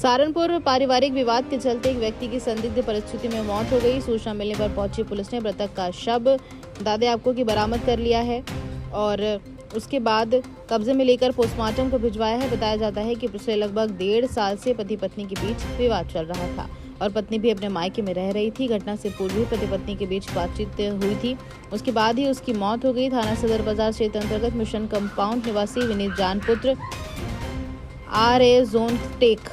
सहारनपुर पारिवारिक विवाद के चलते एक व्यक्ति की संदिग्ध परिस्थिति में मौत हो गई। सूचना मिलने पर पहुंची पुलिस ने मृतक का शव दादे आपको की बरामद कर लिया है और उसके बाद कब्जे में लेकर पोस्टमार्टम को भिजवाया है। बताया जाता है कि पिछले लगभग 1.5 साल से पति पत्नी के बीच विवाद चल रहा था और पत्नी भी अपने मायके में रह रही थी। घटना से पूर्व ही पति पत्नी के बीच बातचीत हुई थी, उसके बाद ही उसकी मौत हो गई। थाना सदर बाजार क्षेत्र अंतर्गत मिशन कंपाउंड निवासी विनीत जान पुत्र RA जोन टेक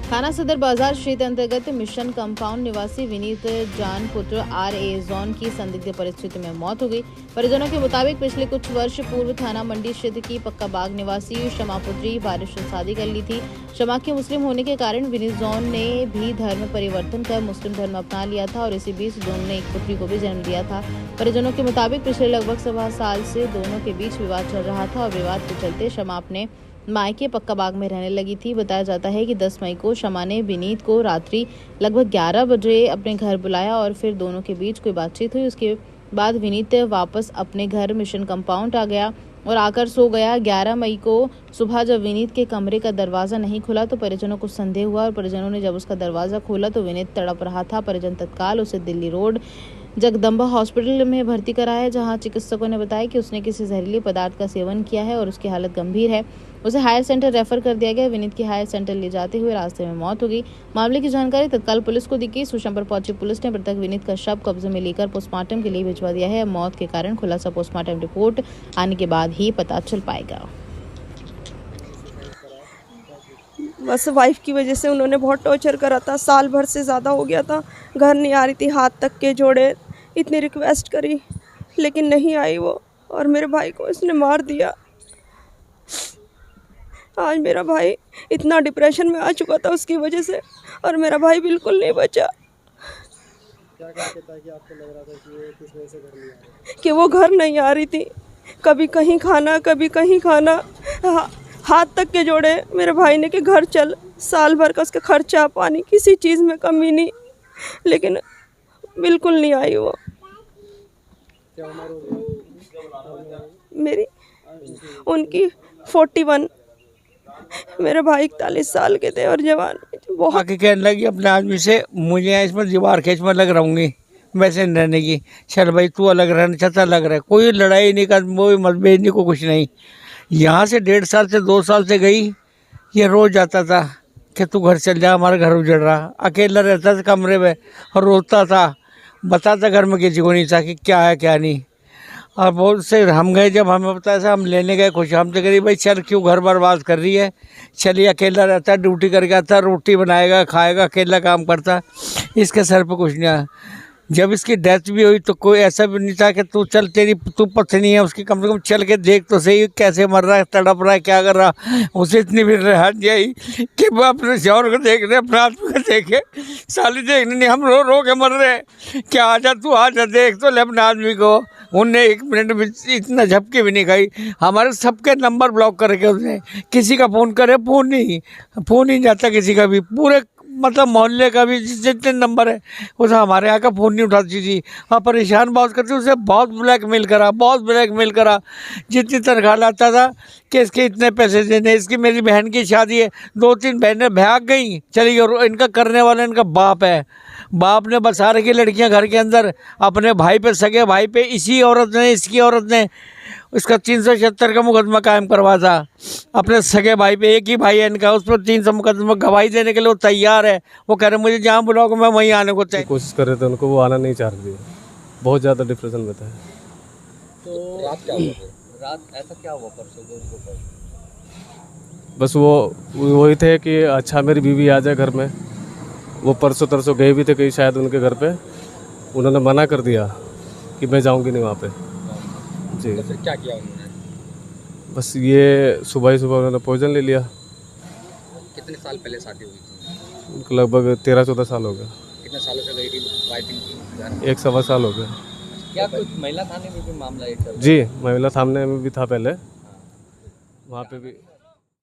थाना सदर बाजार क्षेत्र अंतर्गत मिशन कंपाउंड निवासी विनीत जान पुत्र RA जोन की संदिग्ध परिस्थिति में मौत हो गई। परिजनों के मुताबिक पिछले कुछ वर्ष पूर्व थाना मंडी क्षेत्र की पक्का बाग निवासी शमा पुत्री बारिश से शादी कर ली थी। शमा के मुस्लिम होने के कारण विनीत जोन ने भी धर्म परिवर्तन कर मुस्लिम धर्म अपना लिया था और इसी बीच जोन ने एक पुत्री को भी जन्म दिया था। परिजनों के मुताबिक पिछले लगभग 1.25 साल से दोनों के बीच विवाद चल रहा था और विवाद के चलते शमा अपने मायके पक्का बाग में रहने लगी थी। बताया जाता है कि 10 मई को शमा ने विनीत को रात्रि लगभग 11 बजे अपने घर बुलाया और फिर दोनों के बीच कोई बातचीत हुई। उसके बाद विनीत वापस अपने घर मिशन कंपाउंड आ गया और आकर सो गया। 11 मई को सुबह जब विनीत के कमरे का दरवाजा नहीं खुला तो परिजनों को संदेह हुआ और परिजनों ने जब उसका दरवाजा खोला तो विनीत तड़प रहा था। परिजन तत्काल उसे दिल्ली रोड जगदम्बा हॉस्पिटल में भर्ती कराया, जहां चिकित्सकों ने बताया कि उसने किसी जहरीले पदार्थ का सेवन किया है और उसकी हालत गंभीर है। उसे हायर सेंटर रेफर कर दिया गया। विनीत की हायर सेंटर ले जाते हुए रास्ते में मौत हो गई। मामले की जानकारी तत्काल पुलिस को दी गई। सूचना पर पहुंची पुलिस ने मृतक विनीत का शव कब्जे में लेकर पोस्टमार्टम के लिए भिजवा दिया है। मौत के कारण खुलासा पोस्टमार्टम रिपोर्ट आने के बाद ही पता चल पाएगा। बस वाइफ की वजह से उन्होंने बहुत टॉर्चर करा था। साल भर से ज़्यादा हो गया था, घर नहीं आ रही थी, हाथ तक के जोड़े, इतनी रिक्वेस्ट करी लेकिन नहीं आई वो, और मेरे भाई को इसने मार दिया। आज मेरा भाई इतना डिप्रेशन में आ चुका था उसकी वजह से और मेरा भाई बिल्कुल नहीं बचा। क्या कहता है कि आपको लग रहा था कि वो किस वजह से घर नहीं आ रही? कि वो घर नहीं आ रही थी, कभी कहीं खाना कभी कहीं खाना, हाथ तक के जोड़े मेरे भाई ने कि घर चल, साल भर का उसका खर्चा पानी किसी चीज़ में कमी नहीं, लेकिन बिल्कुल नहीं आई वो। क्या उम्र हो गई मेरी उनकी 41, मेरे भाई 41 साल के थे और जवान बहुत। आके कहने लगी अपने आदमी से, मुझे इसमें दीवार खींच में लग रहूँगी वैसे रहने की। चल भाई तू अलग रहना चाहता अलग रह, कोई लड़ाई नहीं कर, कोई मतभेद नहीं, को कुछ नहीं। यहाँ से 1.5 साल से 2 साल से गई, ये रोज जाता था कि तू घर चल जा, हमारा घर उजड़ रहा। अकेला रहता था कमरे में और रोता था, बताता घर में किसी को नहीं था कि क्या है क्या नहीं। और बहुत से हम गए, जब हमें बताया था हम लेने गए, खुश हमसे करी भाई चल क्यों घर बर्बाद कर रही है, चलिए अकेला रहता, ड्यूटी करके आता, रोटी बनाएगा खाएगा, अकेला काम करता, इसके सर पर कुछ नहीं आया। जब इसकी डेथ भी हुई तो कोई ऐसा भी नहीं था कि तू चल तू पत्नी है उसकी, कम से कम चल के देख तो सही कैसे मर रहा है, तड़प रहा है, क्या कर रहा। उसे इतनी भी राहत आई कि वो अपने शौहर को देख रहे, अपने आदमी को देखे, साली देखने नहीं, हम रो रो के मर रहे हैं। क्या आजा तू आजा देख तो ले अपने आदमी को। उनने 1 मिनट में इतना झपके भी नहीं खाई। हमारे सबके नंबर ब्लॉक करके उसने, किसी का फ़ोन करे फ़ोन ही जाता किसी का भी, पूरे मतलब मोहल्ले का भी जितने नंबर है उसे हमारे यहाँ का फ़ोन नहीं उठाती थी। और परेशान बहुत करती, उसे बहुत ब्लैकमेल करा। जितनी तनख्वाह लाता था कि इसके इतने पैसे देने, इसकी मेरी बहन की शादी है, 2-3 बहनें भाग गई चली गई। इनका करने वाला इनका बाप है, बाप ने बसा रखी लड़कियां घर के अंदर अपने भाई पे, सगे भाई पे। इसकी औरत ने इसका 376 का मुकदमा कायम करवा था अपने सगे भाई पे। एक ही भाई है इनका, उस पर 300 मुकदमा गवाही देने के लिए वो तैयार है। वो कह रहे मुझे जहाँ बुलाओगे मैं वहीं आने को तैयार। कोशिश कर रहे थे उनको, वो आना नहीं चाह रही, बहुत ज़्यादा डिप्रेशन में था। तो रात क्या हुआ? रात ऐसा क्या हुआ परसों? बस वो वही थे कि अच्छा मेरी बीवी आ जाए घर में। वो परसों तरसों गए भी थे कहीं शायद उनके घर पे, उन्होंने मना कर दिया कि मैं जाऊंगी नहीं वहाँ पे जी। तो फिर क्या किया उन्होंने? बस ये सुबह ही उन्होंने पॉइजन ले लिया। कितने साल पहले शादी हुई थी? उनको लगभग 13-14 साल हो गए। कितने सालों से गई थी वाइफ इनकी? 1-1.25 साल हो गए। क्या कुछ महिला थाने में भी मामला एक? जी महिला थाने में भी था पहले, वहाँ पे भी